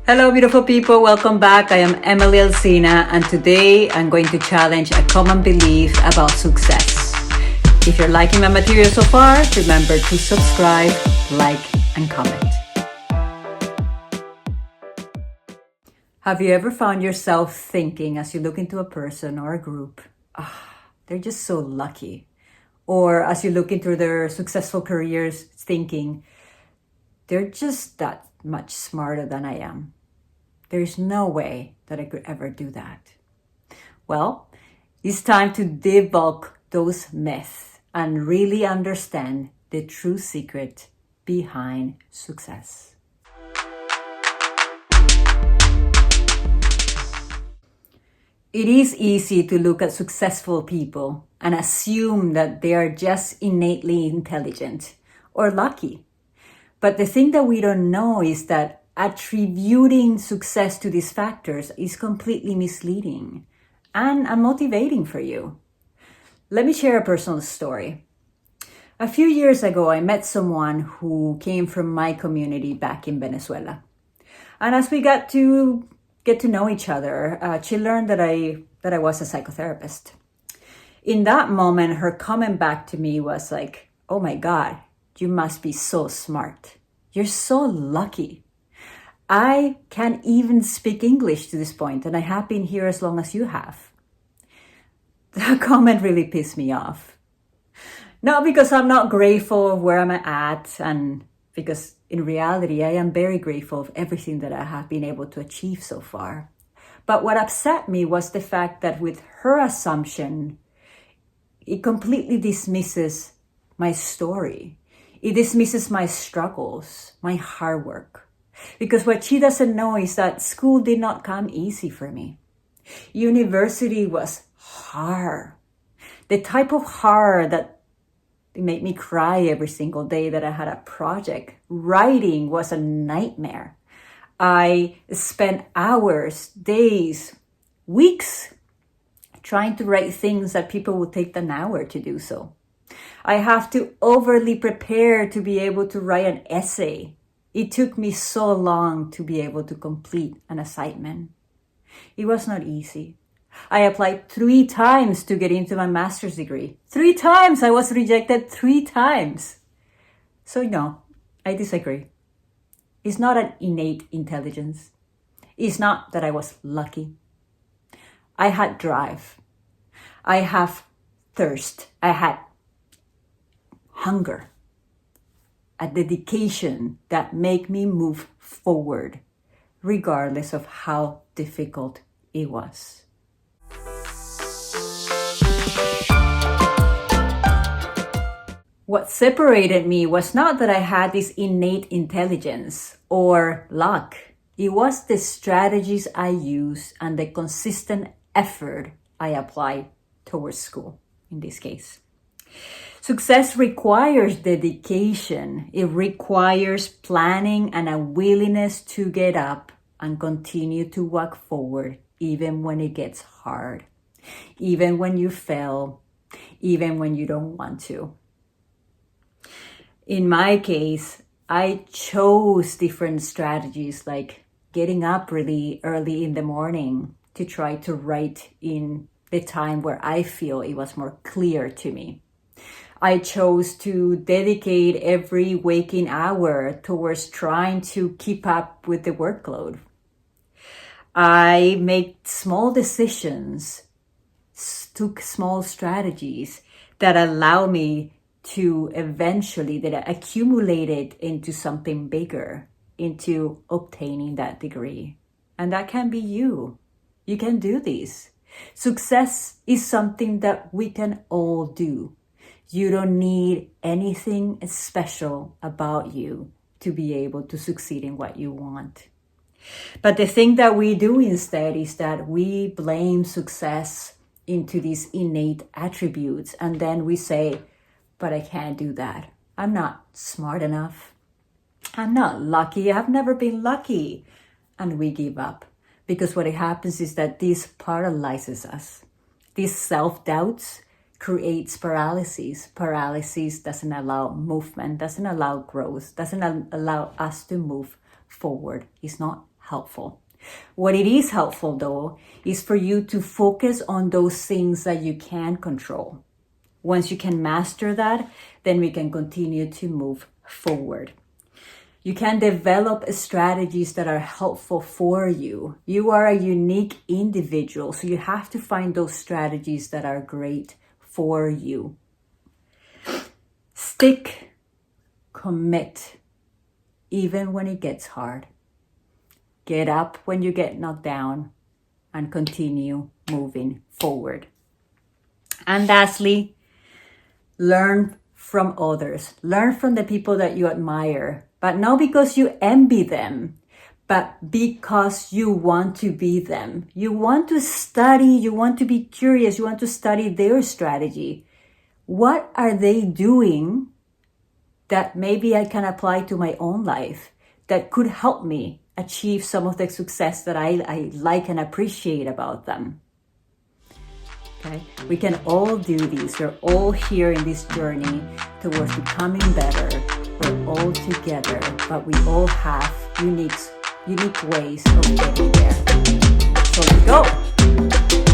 Hello, beautiful people. Welcome back. I am Emily Alcina, and today I'm going to challenge a common belief about success. If you're liking my material so far, remember to subscribe, like, and comment. Have you ever found yourself thinking as you look into a person or a group, they're just so lucky? Or as you look into their successful careers, thinking, they're just that much smarter than I am. There's no way that I could ever do that. Well, it's time to debunk those myths and really understand the true secret behind success. It is easy to look at successful people and assume that they are just innately intelligent or lucky. But the thing that we don't know is that attributing success to these factors is completely misleading and unmotivating for you. Let me share a personal story. A few years ago, I met someone who came from my community back in Venezuela. And as we got to get to know each other, she learned that I was a psychotherapist. In that moment, her comment back to me was like, "Oh my God, you must be so smart. You're so lucky. I can't even speak English to this point, and I have been here as long as you have." That comment really pissed me off. Not because I'm not grateful of where I'm at, and because in reality, I am very grateful of everything that I have been able to achieve so far. But what upset me was the fact that with her assumption, it completely dismisses my story. It dismisses my struggles, my hard work. Because what she doesn't know is that school did not come easy for me. University was hard. The type of hard that made me cry every single day that I had a project. Writing was a nightmare. I spent hours, days, weeks trying to write things that people would take an hour to do so. I have to overly prepare to be able to write an essay. It took me so long to be able to complete an assignment. It was not easy. I applied 3 times to get into my master's degree. 3 times! I was rejected 3 times. So no, I disagree. It's not an innate intelligence. It's not that I was lucky. I had drive. I have thirst. I had hunger. A dedication that make me move forward, regardless of how difficult it was. What separated me was not that I had this innate intelligence or luck. It was the strategies I used and the consistent effort I applied towards school, in this case. Success requires dedication. It requires planning and a willingness to get up and continue to walk forward, even when it gets hard, even when you fail, even when you don't want to. In my case, I chose different strategies like getting up really early in the morning to try to write in the time where I feel it was more clear to me. I chose to dedicate every waking hour towards trying to keep up with the workload. I made small decisions, took small strategies that allow me to eventually, that accumulated into something bigger, into obtaining that degree. And that can be you. You can do this. Success is something that we can all do. You don't need anything special about you to be able to succeed in what you want. But the thing that we do instead is that we blame success into these innate attributes. And then we say, but I can't do that. I'm not smart enough. I'm not lucky. I've never been lucky. And we give up. Because what happens is that this paralyzes us. These self-doubts creates paralysis. Paralysis doesn't allow movement, doesn't allow growth, doesn't allow us to move forward. It's not helpful. What it is helpful though is for you to focus on those things that you can control. Once you can master that, then we can continue to move forward. You can develop strategies that are helpful for you. You are a unique individual, so you have to find those strategies that are great for you. Stick, commit, even when it gets hard. Get up when you get knocked down and continue moving forward. And lastly, learn from others. Learn from the people that you admire, but not because you envy them, but because you want to be them. You want to study, you want to be curious, you want to study their strategy. What are they doing that maybe I can apply to my own life that could help me achieve some of the success that I like and appreciate about them? Okay? We can all do this. We're all here in this journey towards becoming better. We're all together, but we all have unique ways of getting there. So let's go.